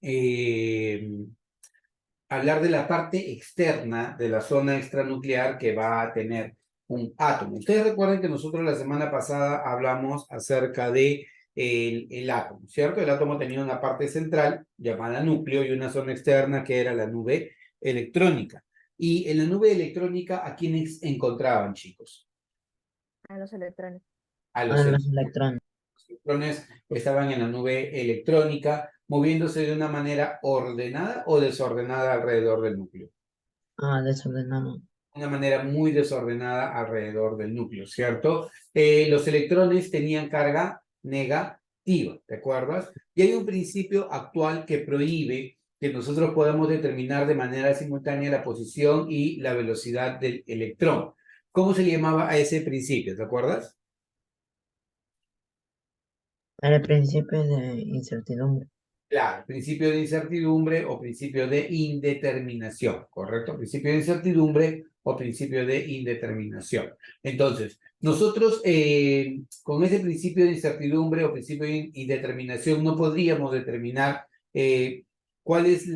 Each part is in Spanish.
eh, hablar de la parte externa de la zona extranuclear que va a tener un átomo. Ustedes recuerden que nosotros la semana pasada hablamos acerca de el átomo, ¿cierto? El átomo tenía una parte central llamada núcleo y una zona externa que era la nube electrónica. Y en la nube electrónica, ¿a quiénes encontraban, chicos? A los electrones. A los A electrones. los electrones. Los electrones estaban en la nube electrónica, moviéndose de una manera ordenada o desordenada alrededor del núcleo. Desordenado. Una manera muy desordenada alrededor del núcleo, ¿cierto? Los electrones tenían carga negativa, ¿te acuerdas? Y hay un principio actual que prohíbe que nosotros podamos determinar de manera simultánea la posición y la velocidad del electrón. ¿Cómo se le llamaba a ese principio? ¿Te acuerdas? El principio de incertidumbre. Claro, principio de incertidumbre o principio de indeterminación, ¿correcto? Principio de incertidumbre o principio de indeterminación. Entonces, nosotros con ese principio de incertidumbre o principio de indeterminación no podríamos determinar cuál es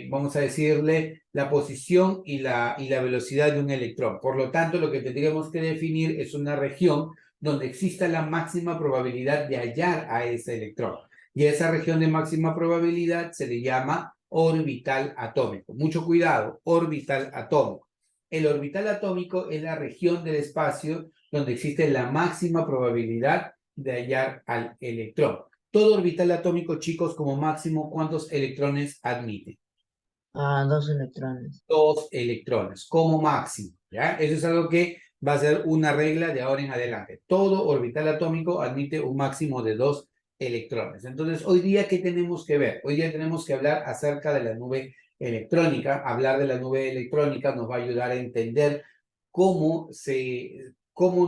vamos a decirle, la posición y la velocidad de un electrón. Por lo tanto, lo que tendríamos que definir es una región donde exista la máxima probabilidad de hallar a ese electrón. Y a esa región de máxima probabilidad se le llama orbital atómico. Mucho cuidado, orbital atómico. El orbital atómico es la región del espacio donde existe la máxima probabilidad de hallar al electrón. Todo orbital atómico, chicos, como máximo, ¿cuántos electrones admite? 2 electrones. 2 electrones, como máximo, ¿ya? Eso es algo que va a ser una regla de ahora en adelante. Todo orbital atómico admite un máximo de 2 electrones. Entonces, hoy día, ¿qué tenemos que ver? Hoy día tenemos que hablar acerca de la nube electrónica. Hablar de la nube electrónica nos va a ayudar a entender cómo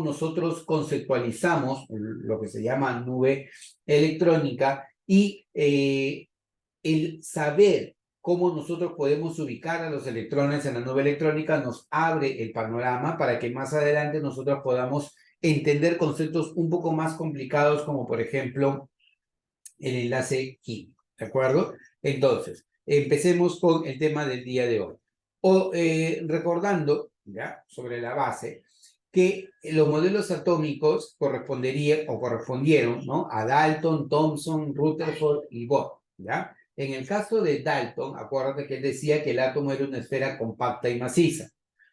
nosotros conceptualizamos lo que se llama nube electrónica y el saber cómo nosotros podemos ubicar a los electrones en la nube electrónica nos abre el panorama para que más adelante nosotros podamos entender conceptos un poco más complicados como por ejemplo el enlace químico, ¿de acuerdo? Entonces, empecemos con el tema del día de hoy. Recordando, ¿ya? Sobre la base, que los modelos atómicos correspondieron, ¿no? A Dalton, Thomson, Rutherford y Bohr, ¿ya? En el caso de Dalton, acuérdate que él decía que el átomo era una esfera compacta y maciza.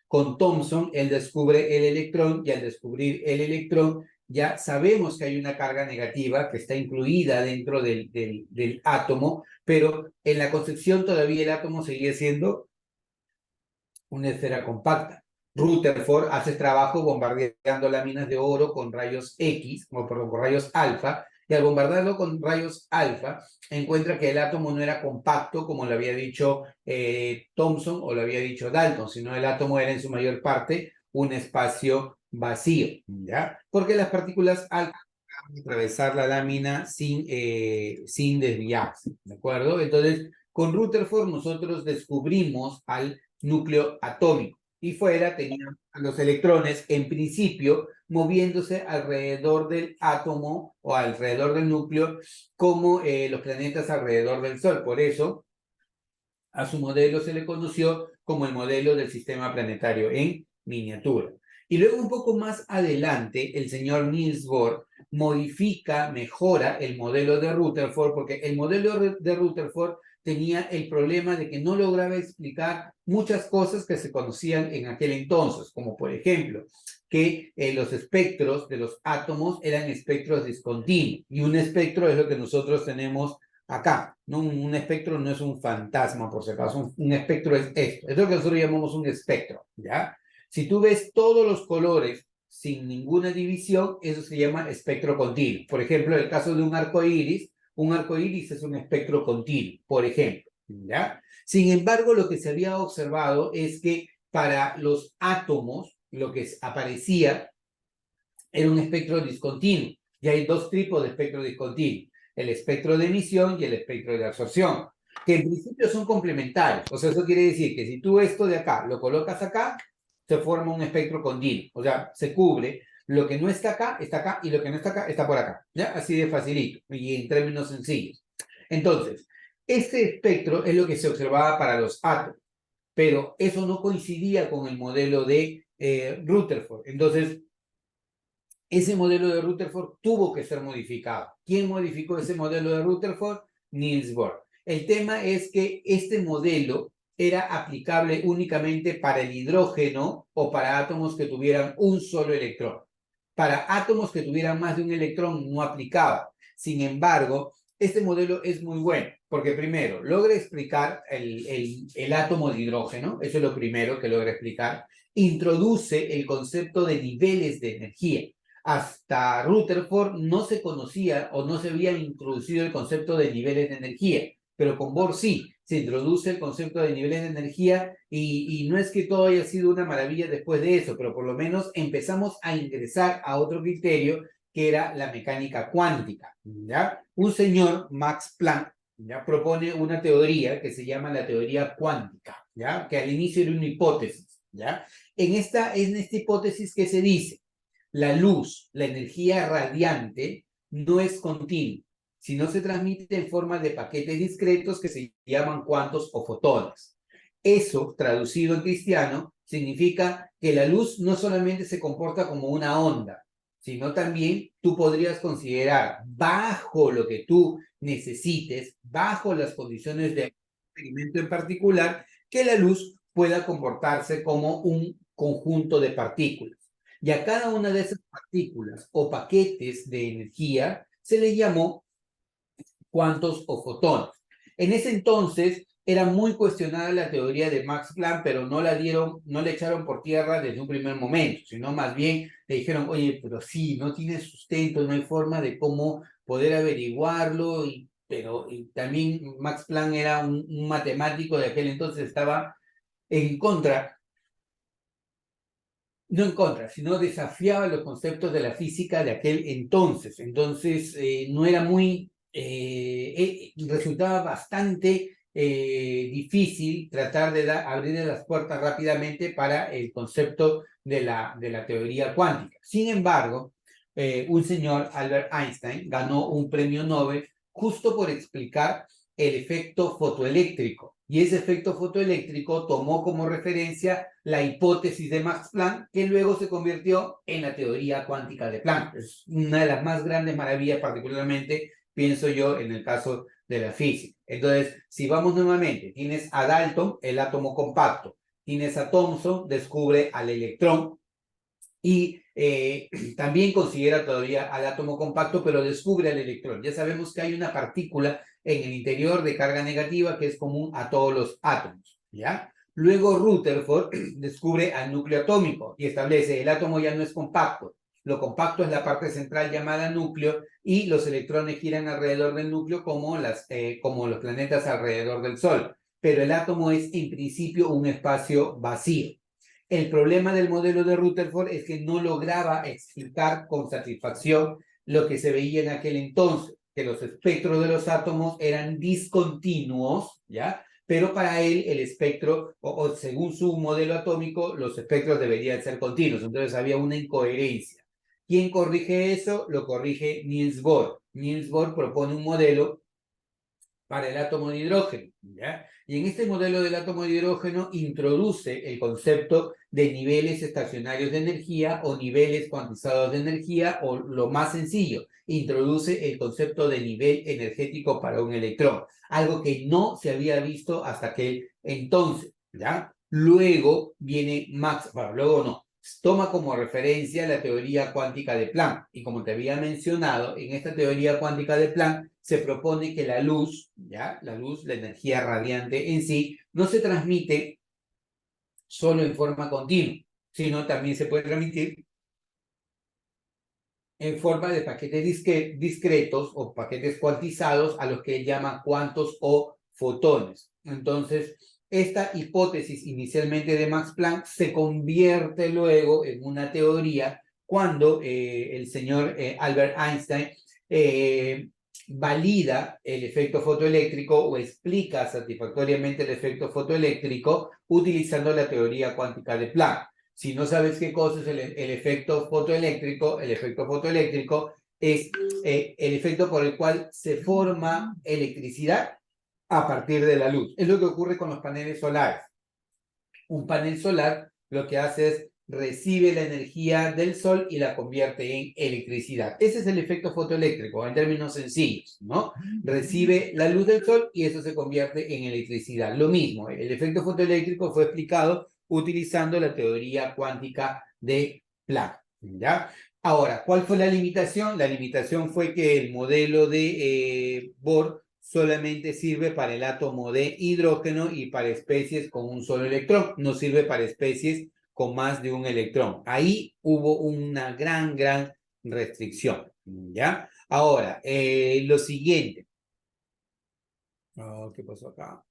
Con Thomson, él descubre el electrón y al descubrir el electrón, ya sabemos que hay una carga negativa que está incluida dentro del átomo, pero en la concepción todavía el átomo seguía siendo una esfera compacta. Rutherford hace trabajo bombardeando láminas de oro con rayos X, con rayos alfa, y al bombardearlo con rayos alfa, encuentra que el átomo no era compacto, como lo había dicho Thomson o lo había dicho Dalton, sino el átomo era en su mayor parte un espacio vacío, ¿ya? Porque las partículas alfa van a atravesar la lámina sin desviarse, ¿de acuerdo? Entonces, con Rutherford nosotros descubrimos al núcleo atómico y fuera tenían los electrones en principio moviéndose alrededor del átomo o alrededor del núcleo como los planetas alrededor del Sol. Por eso a su modelo se le conoció como el modelo del sistema planetario en miniatura. Y luego un poco más adelante, el señor Niels Bohr modifica, mejora el modelo de Rutherford, porque el modelo de Rutherford tenía el problema de que no lograba explicar muchas cosas que se conocían en aquel entonces, como por ejemplo, que los espectros de los átomos eran espectros discontinuos, y un espectro es lo que nosotros tenemos acá, ¿no? Un espectro no es un fantasma, por si acaso, un espectro es esto, es lo que nosotros llamamos un espectro, ¿ya? Si tú ves todos los colores sin ninguna división, eso se llama espectro continuo. Por ejemplo, el caso de un arco iris es un espectro continuo, por ejemplo, ¿ya? Sin embargo, lo que se había observado es que para los átomos, lo que aparecía era un espectro discontinuo. Y hay dos tipos de espectro discontinuo: el espectro de emisión y el espectro de absorción, que en principio son complementarios. O sea, eso quiere decir que si tú esto de acá lo colocas acá, se forma un espectro continuo. O sea, se cubre lo que no está acá, y lo que no está acá, está por acá. ¿Ya? Así de facilito y en términos sencillos. Entonces, este espectro es lo que se observaba para los átomos, pero eso no coincidía con el modelo de Rutherford. Entonces, ese modelo de Rutherford tuvo que ser modificado. ¿Quién modificó ese modelo de Rutherford? Niels Bohr. El tema es que este modelo era aplicable únicamente para el hidrógeno o para átomos que tuvieran un solo electrón. Para átomos que tuvieran más de un electrón no aplicaba. Sin embargo, este modelo es muy bueno porque primero logra explicar el átomo de hidrógeno, eso es lo primero que logra explicar, introduce el concepto de niveles de energía. Hasta Rutherford no se conocía o no se había introducido el concepto de niveles de energía, pero con Bohr sí, se introduce el concepto de niveles de energía y no es que todo haya sido una maravilla después de eso, pero por lo menos empezamos a ingresar a otro criterio que era la mecánica cuántica, ¿ya? Un señor, Max Planck, ¿ya? Propone una teoría que se llama la teoría cuántica, ¿ya? Que al inicio era una hipótesis, ¿ya? En esta hipótesis que se dice, la luz, la energía radiante, no es continua, sino se transmite en forma de paquetes discretos que se llaman cuantos o fotones. Eso, traducido en cristiano, significa que la luz no solamente se comporta como una onda, sino también tú podrías considerar, bajo lo que tú necesites, bajo las condiciones de experimento en particular, que la luz pueda comportarse como un conjunto de partículas. Y a cada una de esas partículas o paquetes de energía se le llamó cuantos o fotones. En ese entonces era muy cuestionada la teoría de Max Planck, pero no le echaron por tierra desde un primer momento, sino más bien le dijeron, oye, pero sí, no tiene sustento, no hay forma de cómo poder averiguarlo, pero también Max Planck era un matemático de aquel entonces, estaba en contra, no en contra, sino desafiaba los conceptos de la física de aquel entonces. Entonces, no era resultaba bastante difícil tratar de abrir las puertas rápidamente para el concepto de la teoría cuántica. Sin embargo, un señor, Albert Einstein, ganó un premio Nobel justo por explicar el efecto fotoeléctrico. Y ese efecto fotoeléctrico tomó como referencia la hipótesis de Max Planck, que luego se convirtió en la teoría cuántica de Planck. Es una de las más grandes maravillas, particularmente, pienso yo, en el caso de la física. Entonces, si vamos nuevamente, tienes a Dalton, el átomo compacto, tienes a Thomson, descubre al electrón, y también considera todavía al átomo compacto, pero descubre al electrón. Ya sabemos que hay una partícula en el interior de carga negativa que es común a todos los átomos, ¿ya? Luego Rutherford descubre al núcleo atómico y establece el átomo ya no es compacto. Lo compacto es la parte central llamada núcleo y los electrones giran alrededor del núcleo como los planetas alrededor del Sol. Pero el átomo es en principio un espacio vacío. El problema del modelo de Rutherford es que no lograba explicar con satisfacción lo que se veía en aquel entonces, que los espectros de los átomos eran discontinuos, ¿ya? Pero para él el espectro, o según su modelo atómico, los espectros deberían ser continuos. Entonces había una incoherencia. ¿Quién corrige eso? Lo corrige Niels Bohr. Niels Bohr propone un modelo para el átomo de hidrógeno, ¿ya? Y en este modelo del átomo de hidrógeno introduce el concepto de niveles estacionarios de energía o niveles cuantizados de energía, o lo más sencillo, introduce el concepto de nivel energético para un electrón, algo que no se había visto hasta aquel entonces, ¿ya? Luego viene luego no, toma como referencia la teoría cuántica de Planck, y como te había mencionado, en esta teoría cuántica de Planck se propone que la luz, ¿ya? La luz, la energía radiante en sí, no se transmite solo en forma continua, sino también se puede transmitir en forma de paquetes discretos o paquetes cuantizados a los que él llama cuantos o fotones. Entonces, esta hipótesis inicialmente de Max Planck se convierte luego en una teoría cuando el señor Albert Einstein valida el efecto fotoeléctrico o explica satisfactoriamente el efecto fotoeléctrico utilizando la teoría cuántica de Planck. Si no sabes qué cosa es el efecto fotoeléctrico es el efecto por el cual se forma electricidad a partir de la luz. Es lo que ocurre con los paneles solares. Un panel solar lo que hace es recibe la energía del sol y la convierte en electricidad. Ese es el efecto fotoeléctrico, en términos sencillos, ¿no? Recibe la luz del sol y eso se convierte en electricidad. Lo mismo, el efecto fotoeléctrico fue explicado utilizando la teoría cuántica de Planck, ¿ya? Ahora, ¿cuál fue la limitación? La limitación fue que el modelo de Bohr solamente sirve para el átomo de hidrógeno y para especies con un solo electrón, no sirve para especies con más de un electrón. Ahí hubo una gran restricción, ¿ya? Ahora, lo siguiente. Oh, ¿qué pasó acá?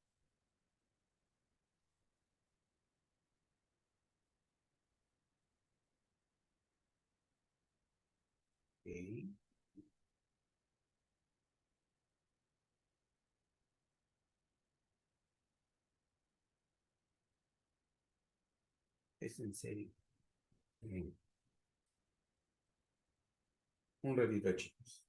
Okay. Es en serio. Un ratito, chicos.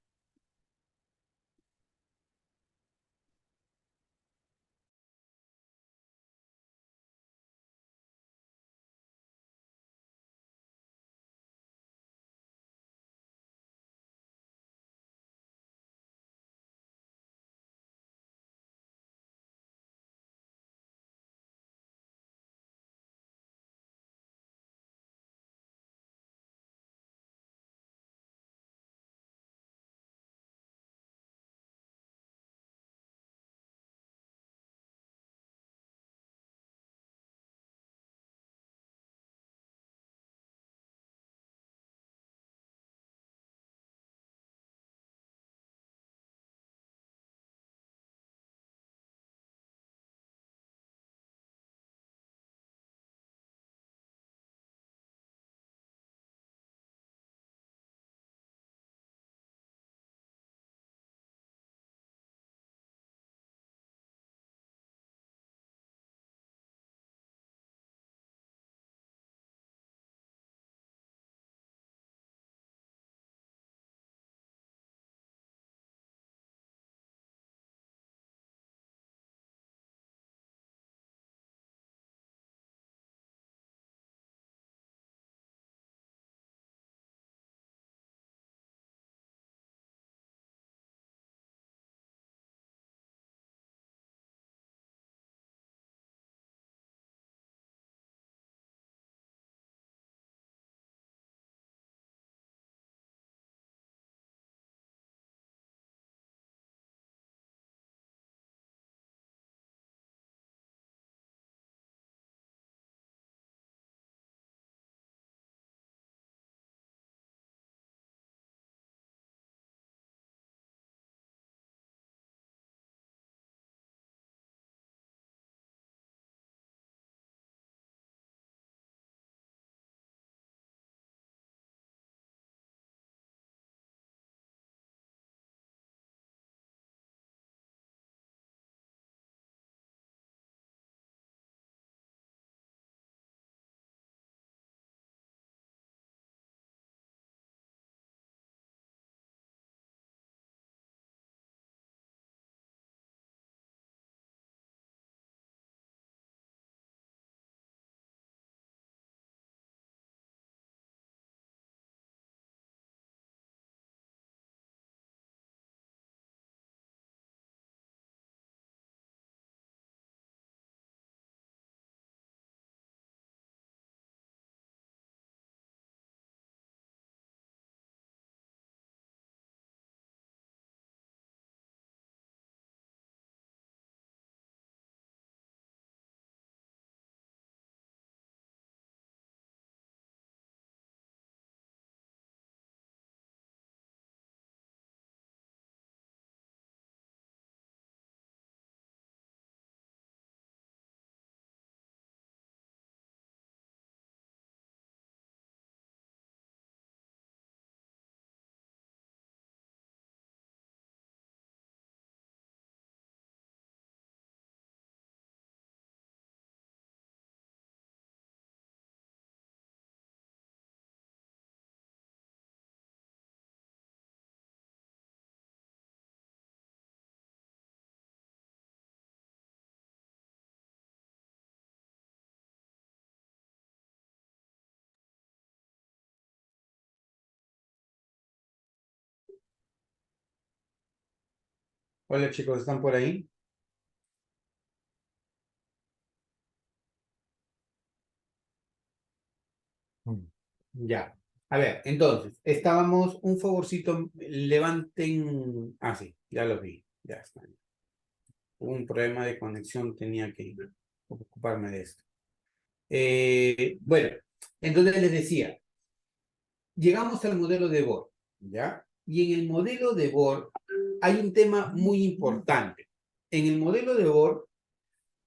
Hola chicos, ¿están por ahí? Mm. Ya. A ver, entonces, estábamos, un favorcito, levanten, sí, ya lo vi, ya está. Hubo un problema de conexión, tenía que ocuparme de esto. Bueno, entonces les decía, llegamos al modelo de Bohr, ¿ya? Y en el modelo de Bohr hay un tema muy importante. En el modelo de Bohr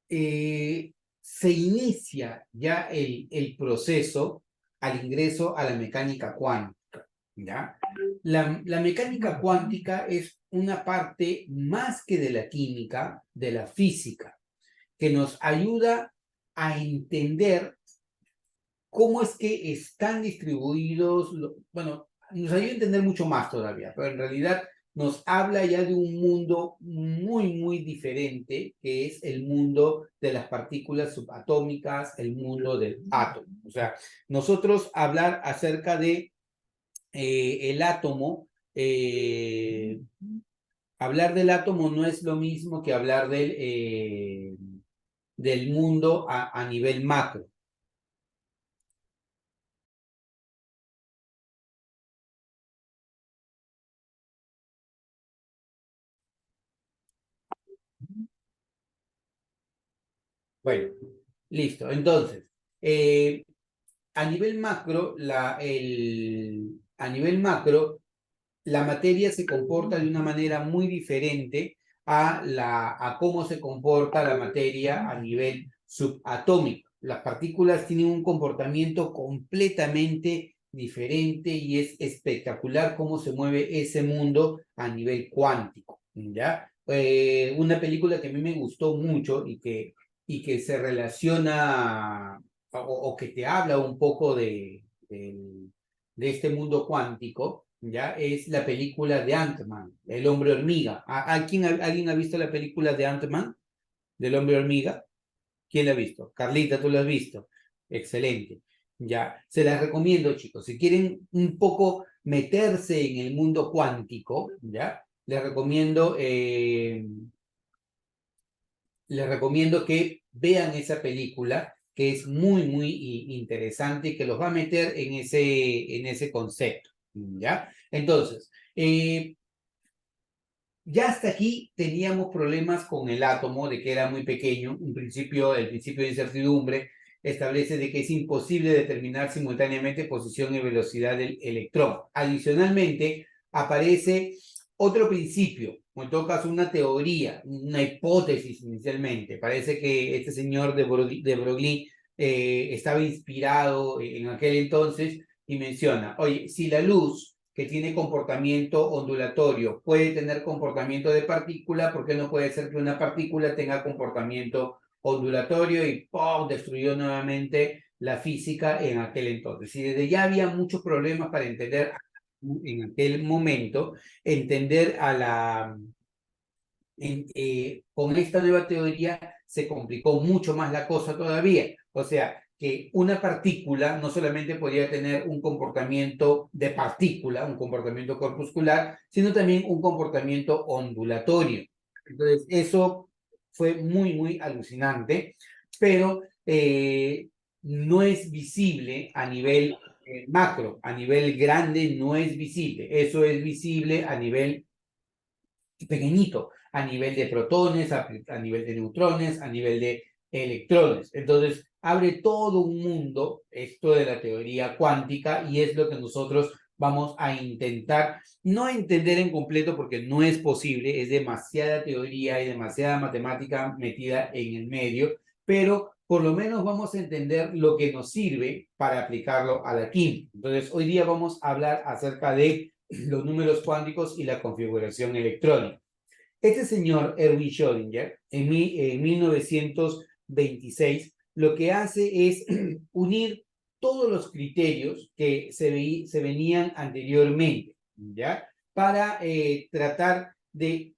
se inicia ya el proceso al ingreso a la mecánica cuántica, ¿ya? La mecánica cuántica es una parte más que de la química, de la física, que nos ayuda a entender cómo es que están distribuidos, bueno, nos ayuda a entender mucho más todavía, pero en realidad nos habla ya de un mundo muy, muy diferente, que es el mundo de las partículas subatómicas, el mundo del átomo. O sea, nosotros hablar acerca de el átomo, hablar del átomo no es lo mismo que hablar del mundo a nivel macro. Bueno, listo. Entonces, eh, a nivel macro, a nivel macro, la materia se comporta de una manera muy diferente a cómo se comporta la materia a nivel subatómico. Las partículas tienen un comportamiento completamente diferente y es espectacular cómo se mueve ese mundo a nivel cuántico, ¿ya? Una película que a mí me gustó mucho y que se relaciona o que te habla un poco de este mundo cuántico, ¿ya? Es la película de Ant-Man, El hombre hormiga. ¿Alguien ha visto la película de Ant-Man, del hombre hormiga? ¿Quién la ha visto? Carlita, ¿tú la has visto? Excelente. Ya, se las recomiendo, chicos. Si quieren un poco meterse en el mundo cuántico, ¿ya? Les recomiendo que vean esa película, que es muy, muy interesante y que los va a meter en ese concepto, ¿ya? Entonces, ya hasta aquí teníamos problemas con el átomo, de que era muy pequeño. El principio de incertidumbre establece de que es imposible determinar simultáneamente posición y velocidad del electrón. Adicionalmente, aparece otro principio, o en todo caso una teoría, una hipótesis inicialmente. Parece que este señor de Broglie estaba inspirado en aquel entonces y menciona, oye, si la luz que tiene comportamiento ondulatorio puede tener comportamiento de partícula, ¿por qué no puede ser que una partícula tenga comportamiento ondulatorio? Y ¡pum! Destruyó nuevamente la física en aquel entonces. Y desde ya había muchos problemas para entender en aquel momento, entender con esta nueva teoría se complicó mucho más la cosa todavía. O sea, que una partícula no solamente podría tener un comportamiento de partícula, un comportamiento corpuscular, sino también un comportamiento ondulatorio. Entonces, eso fue muy, muy alucinante, pero no es visible a nivel macro, a nivel grande no es visible. Eso es visible a nivel pequeñito, a nivel de protones, a nivel de neutrones, a nivel de electrones. Entonces, abre todo un mundo esto de la teoría cuántica y es lo que nosotros vamos a intentar no entender en completo porque no es posible, es demasiada teoría y demasiada matemática metida en el medio, pero por lo menos vamos a entender lo que nos sirve para aplicarlo a la química. Entonces, hoy día vamos a hablar acerca de los números cuánticos y la configuración electrónica. Este señor, Erwin Schrödinger, en 1926, lo que hace es unir todos los criterios que se venían anteriormente, ¿ya? Para tratar de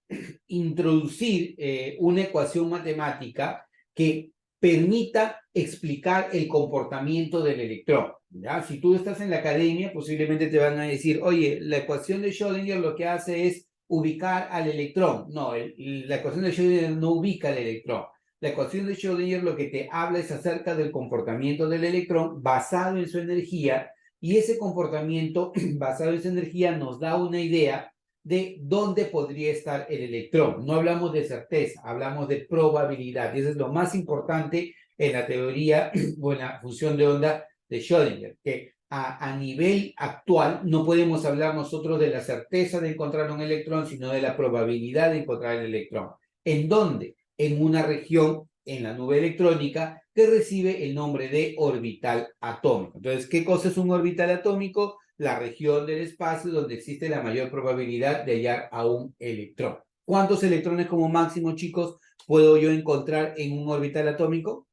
introducir una ecuación matemática que permita explicar el comportamiento del electrón, ¿ya? Si tú estás en la academia, posiblemente te van a decir, oye, la ecuación de Schrödinger lo que hace es ubicar al electrón. No, la ecuación de Schrödinger no ubica al electrón. La ecuación de Schrödinger lo que te habla es acerca del comportamiento del electrón basado en su energía, y ese comportamiento basado en su energía nos da una idea de dónde podría estar el electrón. No hablamos de certeza, hablamos de probabilidad, y eso es lo más importante en la teoría o en la función de onda de Schrödinger, que a nivel actual no podemos hablar nosotros de la certeza de encontrar un electrón, sino de la probabilidad de encontrar el electrón. ¿En dónde? En una región en la nube electrónica que recibe el nombre de orbital atómico. Entonces, ¿qué cosa es un orbital atómico? La región del espacio donde existe la mayor probabilidad de hallar a un electrón. ¿Cuántos electrones como máximo, chicos, puedo yo encontrar en un orbital atómico?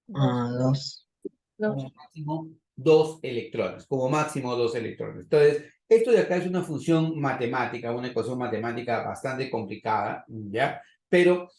Dos. Como máximo 2 electrones, como máximo 2 electrones. Entonces, esto de acá es una función matemática, una ecuación matemática bastante complicada, ¿ya? Pero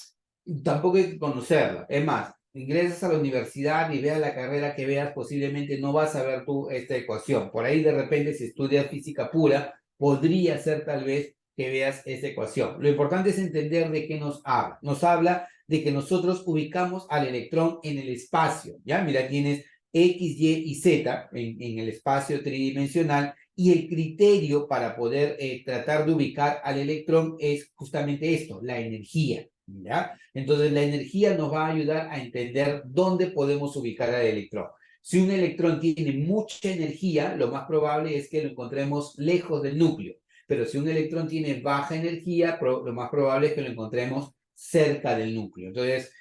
tampoco hay que conocerla. Es más, ingresas a la universidad y veas la carrera que veas, posiblemente no vas a ver tú esta ecuación. Por ahí de repente, si estudias física pura, podría ser tal vez que veas esta ecuación. Lo importante es entender de qué nos habla. Nos habla de que nosotros ubicamos al electrón en el espacio, ¿ya? Mira, tienes X, Y y Z en el espacio tridimensional, y el criterio para poder tratar de ubicar al electrón es justamente esto, la energía, ¿ya? Entonces la energía nos va a ayudar a entender dónde podemos ubicar al electrón. Si un electrón tiene mucha energía, lo más probable es que lo encontremos lejos del núcleo, pero si un electrón tiene baja energía, lo más probable es que lo encontremos cerca del núcleo. Entonces,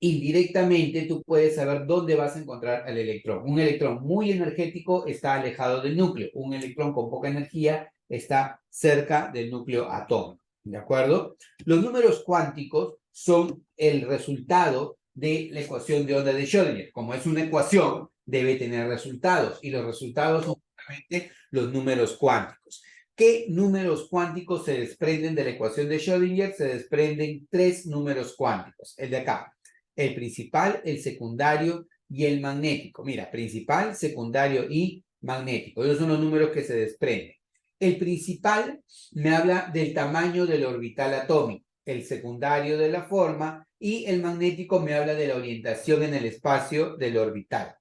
indirectamente tú puedes saber dónde vas a encontrar al electrón. Un electrón muy energético está alejado del núcleo. Un electrón con poca energía está cerca del núcleo atómico. ¿De acuerdo? Los números cuánticos son el resultado de la ecuación de onda de Schrödinger. Como es una ecuación, debe tener resultados, y los resultados son justamente los números cuánticos. ¿Qué números cuánticos se desprenden de la ecuación de Schrödinger? Se desprenden 3 números cuánticos. El de acá. El principal, el secundario y el magnético. Mira, principal, secundario y magnético. Esos son los números que se desprenden. El principal me habla del tamaño del orbital atómico, el secundario de la forma, y el magnético me habla de la orientación en el espacio del orbital.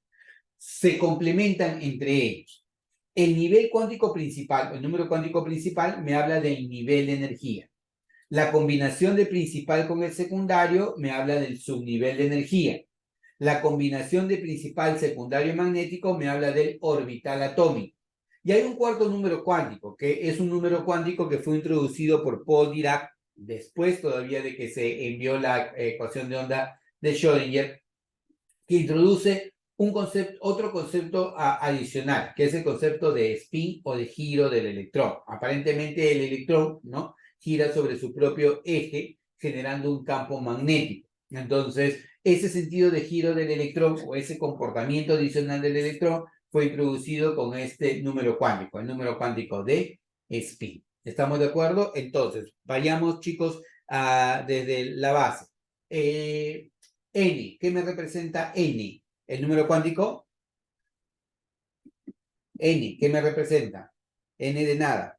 Se complementan entre ellos. El nivel cuántico principal, el número cuántico principal, me habla del nivel de energía. La combinación de principal con el secundario me habla del subnivel de energía. La combinación de principal, secundario y magnético me habla del orbital atómico. Y hay un cuarto número cuántico, que es un número cuántico que fue introducido por Paul Dirac, después todavía de que se envió la ecuación de onda de Schrödinger, que introduce otro concepto adicional, que es el concepto de spin o de giro del electrón. Aparentemente el electrón, ¿no?, gira sobre su propio eje, generando un campo magnético. Entonces, ese sentido de giro del electrón, o ese comportamiento adicional del electrón, fue introducido con este número cuántico, el número cuántico de spin. ¿Estamos de acuerdo? Entonces, vayamos, chicos, desde la base. N, ¿qué me representa N? ¿El número cuántico? N, ¿qué me representa? N de nada.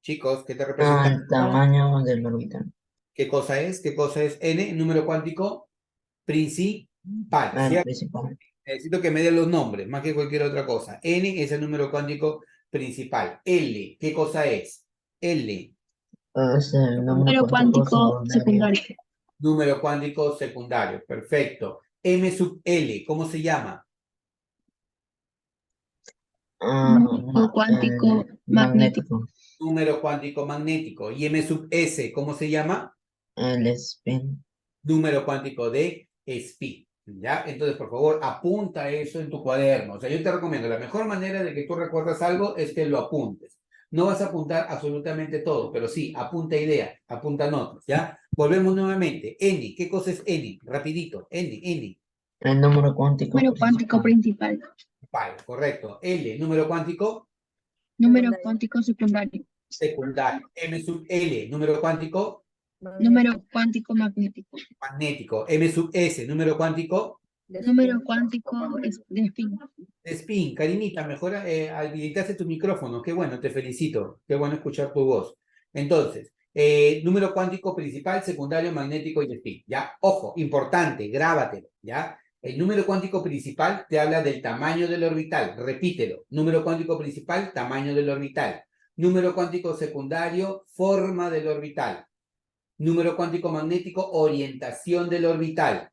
Chicos, ¿qué te representa? El tamaño del orbital. ¿Qué cosa es? ¿Qué cosa es N? Número cuántico principal. El ¿Cierto? principal. Necesito que me den los nombres, más que cualquier otra cosa. N es el número cuántico principal. L, ¿qué cosa es? L. Es el número Número cuántico cuántico secundario. secundario. Número cuántico secundario. Perfecto. M sub L, ¿cómo se llama? Número cuántico magnético. Número cuántico magnético. Y M sub S, ¿cómo se llama? El spin. Número cuántico de spin. ¿Ya? Entonces, por favor, apunta eso en tu cuaderno. O sea, yo te recomiendo, la mejor manera de que tú recuerdas algo es que lo apuntes. No vas a apuntar absolutamente todo, pero sí, apunta ideas, apunta notas, ¿ya? Volvemos nuevamente. N, ¿qué cosa es N? Rapidito, N. El número cuántico Número cuántico principal. principal. Vale, correcto. L, número cuántico Número cuántico secundario. secundario. M sub L, número cuántico Número cuántico magnético. magnético. M sub S, número cuántico de Número spin. cuántico de spin. Spin, Karinita, mejor habilitaste tu micrófono. Qué bueno, te felicito. Qué bueno escuchar tu voz. Entonces, número cuántico principal, secundario, magnético y spin. ¿Ya? Ojo, importante, grábatelo. ¿Ya? El número cuántico principal te habla del tamaño del orbital. Repítelo. Número cuántico principal, tamaño del orbital. Número cuántico secundario, forma del orbital. Número cuántico magnético, orientación del orbital.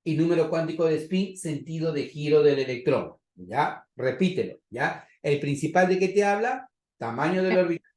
Y número cuántico de spin, sentido de giro del electrón. ¿Ya? Repítelo. ¿Ya? El principal de qué te habla, tamaño del orbital.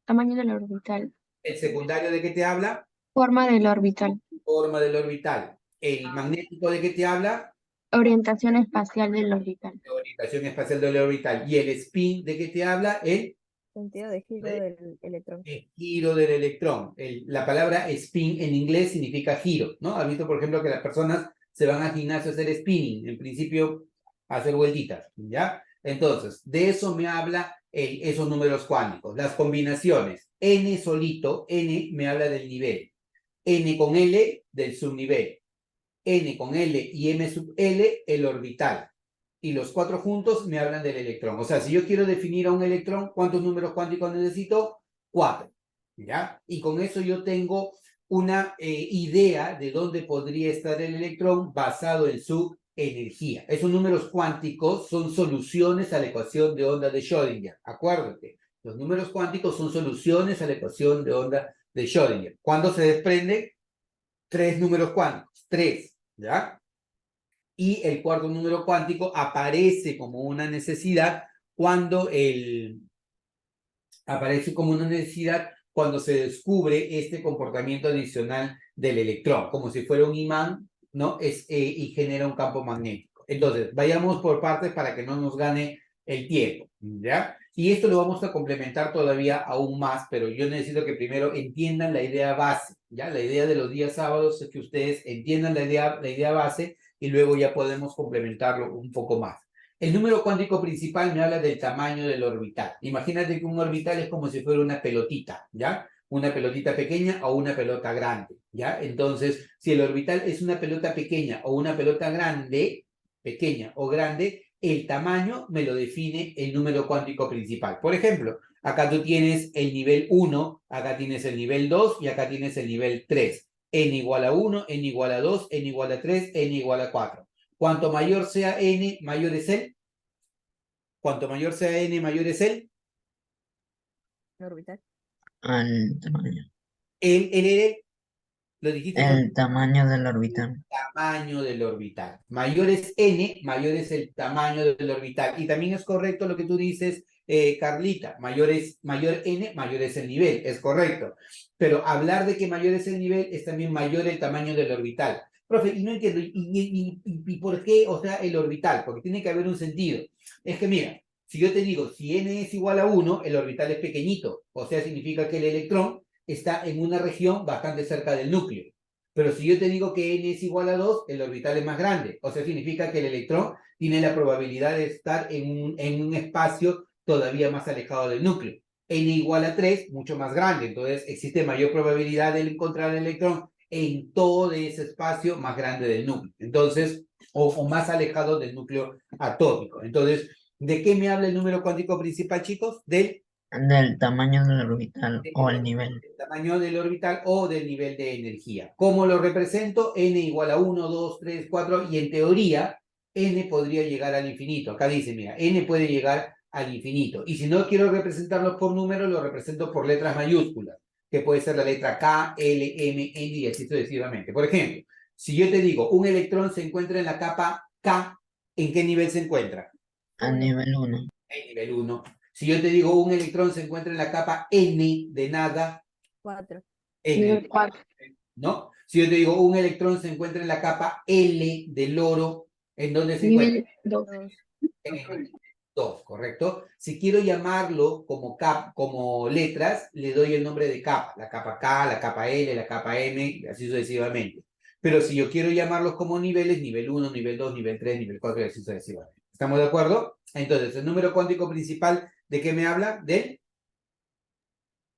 Tamaño del orbital. El secundario de qué te habla, Forma del orbital. forma del orbital. El magnético de qué te habla, Orientación espacial del orbital. orientación espacial del orbital. Y el spin de qué te habla, el Sentido de giro del electrón. giro del electrón. La palabra spin en inglés significa giro, ¿no? Has visto, por ejemplo, que las personas se van al gimnasio a hacer spinning, en principio a hacer vueltitas, ¿ya? Entonces, de eso me habla esos números cuánticos, las combinaciones. N solito, N me habla del nivel. N con L del subnivel. N con L y M sub L el orbital. Y los cuatro juntos me hablan del electrón. O sea, si yo quiero definir a un electrón, ¿cuántos números cuánticos necesito? 4. ¿Ya? Y con eso yo tengo una idea de dónde podría estar el electrón basado en su energía. Esos números cuánticos son soluciones a la ecuación de onda de Schrödinger. Acuérdate, los números cuánticos son soluciones a la ecuación de onda de Schrödinger. ¿Cuándo se desprende? 3 números cuánticos. 3. ¿Ya? Y el cuarto número cuántico aparece como una necesidad cuando se descubre este comportamiento adicional del electrón, como si fuera un imán, ¿no? Y genera un campo magnético. Entonces, vayamos por partes para que no nos gane el tiempo, ¿ya? Y esto lo vamos a complementar todavía aún más, pero yo necesito que primero entiendan la idea base, ¿ya? La idea de los días sábados es que ustedes entiendan la idea base y luego ya podemos complementarlo un poco más. El número cuántico principal me habla del tamaño del orbital. Imagínate que un orbital es como si fuera una pelotita, ¿ya? Una pelotita pequeña o una pelota grande, ¿ya? Entonces, si el orbital es una pelota pequeña o una pelota grande, pequeña o grande, el tamaño me lo define el número cuántico principal. Por ejemplo, acá tú tienes el nivel 1, acá tienes el nivel 2 y acá tienes el nivel 3. N igual a 1, N igual a 2, N igual a 3, N igual a 4. Cuanto mayor sea N, mayor es él. Cuanto mayor sea N, mayor es él. Orbital. El tamaño. El, lo dijiste con El tamaño del orbital. tamaño del orbital. Mayor es N, mayor es el tamaño del orbital. Y también es correcto lo que tú dices, Carlita. Mayor N, mayor es el nivel. Es correcto. Pero hablar de que mayor es el nivel es también mayor el tamaño del orbital. Profe, y no entiendo, ¿y por qué, o sea, el orbital? Porque tiene que haber un sentido. Es que mira, si yo te digo, si N es igual a 1, el orbital es pequeñito. O sea, significa que el electrón está en una región bastante cerca del núcleo. Pero si yo te digo que N es igual a 2, el orbital es más grande. O sea, significa que el electrón tiene la probabilidad de estar en un espacio todavía más alejado del núcleo. N igual a 3, mucho más grande. Entonces, existe mayor probabilidad de encontrar el electrón en todo ese espacio más grande del núcleo. Entonces, o más alejado del núcleo atómico. Entonces, ¿de qué me habla el número cuántico principal, chicos? Del tamaño del orbital o el nivel. tamaño del orbital o del nivel de energía. ¿Cómo lo represento? N igual a 1, 2, 3, 4 y en teoría N podría llegar al infinito. Acá dice, mira, N puede llegar al infinito. Y si no quiero representarlos por números, lo represento por letras mayúsculas, que puede ser la letra K, L, M, N y así sucesivamente. Por ejemplo, si yo te digo, un electrón se encuentra en la capa K, ¿en qué nivel se encuentra? A nivel 1. En nivel 1. Si yo te digo, un electrón se encuentra en la capa N de nada, 4. Nivel 4. ¿no? Si yo te digo, un electrón se encuentra en la capa L del oro, ¿en dónde se encuentra? Nivel 2. 2. En el nivel 2, ¿correcto? Si quiero llamarlo como letras, le doy el nombre de capa, la capa K, la capa L, la capa M, y así sucesivamente. Pero si yo quiero llamarlos como niveles, nivel 1, nivel 2, nivel 3, nivel 4, y así sucesivamente. ¿Estamos de acuerdo? Entonces, el número cuántico principal, ¿de qué me habla? Del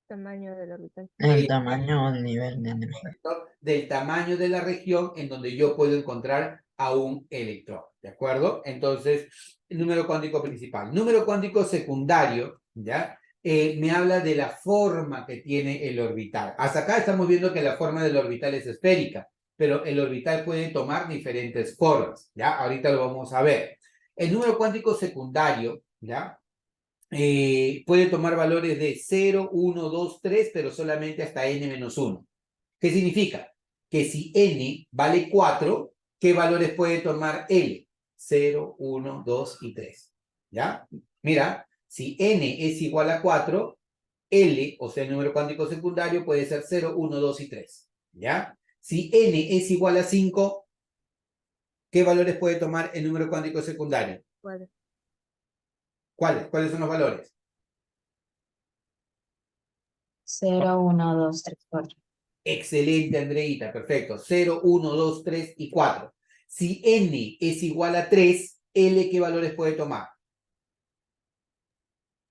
Tamaño del orbital. El tamaño o el nivel de energía. del tamaño de la región en donde yo puedo encontrar a un electrón, ¿de acuerdo? Entonces, el número cuántico principal. Número cuántico secundario, ¿ya? Me habla de la forma que tiene el orbital. Hasta acá estamos viendo que la forma del orbital es esférica, pero el orbital puede tomar diferentes formas, ¿ya? Ahorita lo vamos a ver. El número cuántico secundario, ¿ya? Puede tomar valores de 0, 1, 2, 3, pero solamente hasta n-1. ¿Qué significa? Que si n vale 4, ¿qué valores puede tomar L? 0, 1, 2 y 3. ¿Ya? Mira, si n es igual a 4, L, o sea, el número cuántico secundario, puede ser 0, 1, 2 y 3. ¿Ya? Si n es igual a 5, ¿qué valores puede tomar el número cuántico secundario? Cuatro. ¿Cuáles? ¿Cuáles son los valores? 0, 1, 2, 3, 4. Excelente, Andreita, perfecto. 0, 1, 2, 3 y 4. Si n es igual a 3, L, ¿qué valores puede tomar?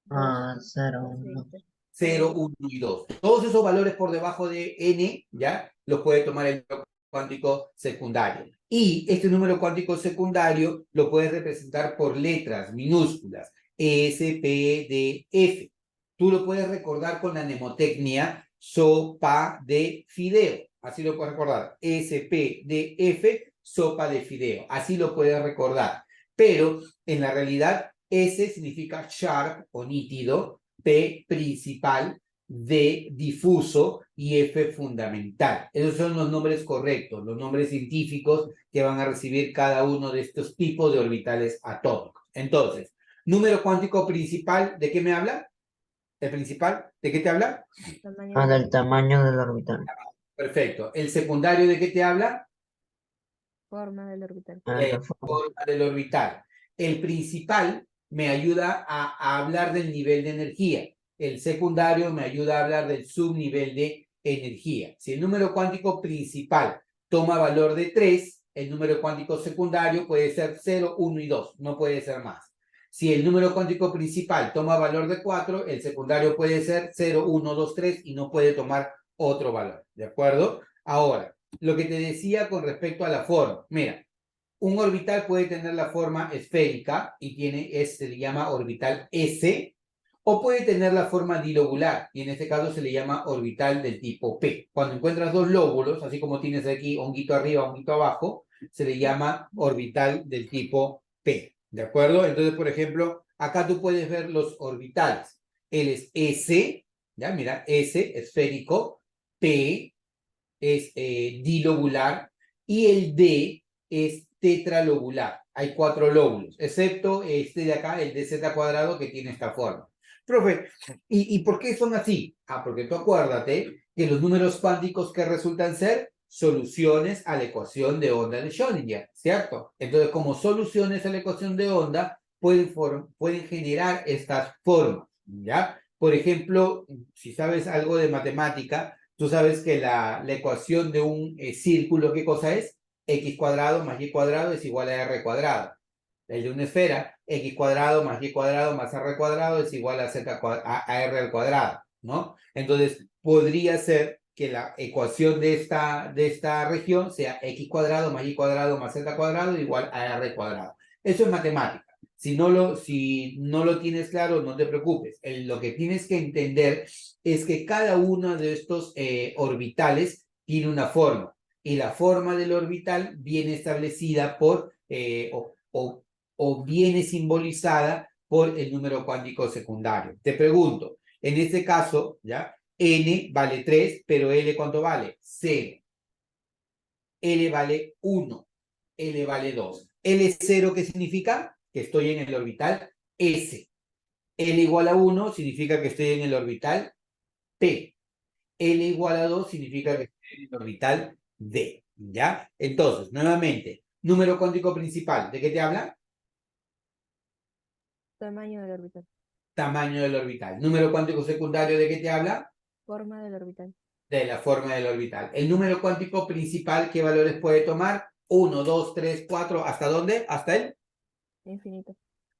0, 1. 0, 1 y 2. Todos esos valores por debajo de n, ¿ya? Los puede tomar el número cuántico secundario. Y este número cuántico secundario lo puedes representar por letras minúsculas. S, P, D, F. Tú lo puedes recordar con la mnemotecnia sopa de fideo. Así lo puedes recordar. S, P, D, F, sopa de fideo. Así lo puedes recordar. Pero en la realidad, S significa sharp o nítido, P principal, D difuso y F fundamental. Esos son los nombres correctos, los nombres científicos que van a recibir cada uno de estos tipos de orbitales atómicos. Entonces, número cuántico principal, ¿de qué me habla? ¿El principal? ¿De qué te habla? Tamaño Del tamaño del orbital. Perfecto. ¿El secundario de qué te habla? forma del orbital. La forma. Forma del orbital. El principal me ayuda a hablar del nivel de energía. El secundario me ayuda a hablar del subnivel de energía. Si el número cuántico principal toma valor de 3, el número cuántico secundario puede ser 0, 1 y 2, no puede ser más. Si el número cuántico principal toma valor de 4, el secundario puede ser 0, 1, 2, 3 y no puede tomar otro valor. ¿De acuerdo? Ahora, lo que te decía con respecto a la forma. Mira, un orbital puede tener la forma esférica y se le llama orbital S, o puede tener la forma dilobular y en este caso se le llama orbital del tipo P. Cuando encuentras dos lóbulos, así como tienes aquí honguito arriba, honguito abajo, se le llama orbital del tipo P. ¿De acuerdo? Entonces, por ejemplo, acá tú puedes ver los orbitales. Él es S, ya mira, S esférico, P es dilobular y el D es tetralobular. Hay 4 lóbulos, excepto este de acá, el DZ cuadrado, que tiene esta forma. Profe, ¿y por qué son así? Porque tú acuérdate que los números cuánticos que resultan ser soluciones a la ecuación de onda de Schrödinger, ¿cierto? Entonces, como soluciones a la ecuación de onda, pueden generar estas formas, ¿ya? Por ejemplo, si sabes algo de matemática, tú sabes que la ecuación de un círculo, ¿qué cosa es? X cuadrado más Y cuadrado es igual a R cuadrado. El de una esfera, X cuadrado más Y cuadrado más R cuadrado es igual a R al cuadrado, ¿no? Entonces, podría ser que la ecuación de esta región sea X cuadrado más Y cuadrado más Z cuadrado igual a R cuadrado. Eso es matemática. Si no lo tienes claro, no te preocupes. Lo que tienes que entender es que cada uno de estos orbitales tiene una forma y la forma del orbital viene establecida por o viene simbolizada por el número cuántico secundario. Te pregunto, en este caso, ¿ya? N vale 3, pero L ¿cuánto vale? 0. L vale 1. L vale 2. L0, ¿qué significa? Que estoy en el orbital S. L igual a 1 significa que estoy en el orbital P. L igual a 2 significa que estoy en el orbital D. ¿Ya? Entonces, nuevamente, número cuántico principal, ¿de qué te habla? Tamaño del orbital. Tamaño del orbital. Número cuántico secundario, ¿de qué te habla? Forma del orbital. De la forma del orbital. El número cuántico principal, ¿qué valores puede tomar? 1, 2, 3, 4, ¿hasta dónde? ¿Hasta el? Infinito.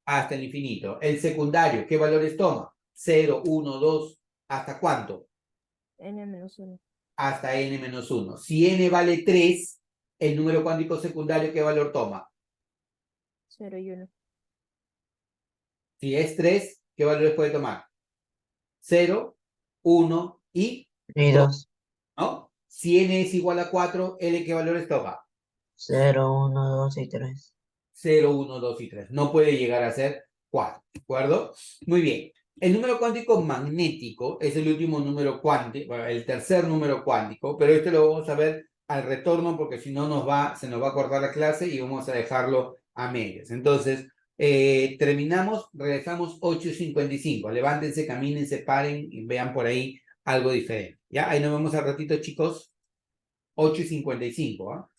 Hasta el infinito. El secundario, ¿qué valores toma? 0, 1, 2, ¿hasta cuánto? N-1. Hasta n-1. Si n vale 3, El número cuántico secundario, ¿qué valor toma? 0 y 1. Si es 3, ¿qué valores puede tomar? 0, 1 y, Y 2. ¿no? Si n es igual a 4, L, ¿qué valores toma? 0, 1, 2 y 3. 0, 1, 2 y 3. No puede llegar a ser 4, ¿de acuerdo? Muy bien. El número cuántico magnético es el último número cuántico, bueno, el tercer número cuántico, pero este lo vamos a ver al retorno porque si no se nos va a cortar la clase y vamos a dejarlo a medias. Entonces, terminamos, regresamos 8:55. Levántense, caminen, paren y vean por ahí algo diferente. ¿Ya? Ahí nos vemos al ratito, chicos. 8:55, ¿ah?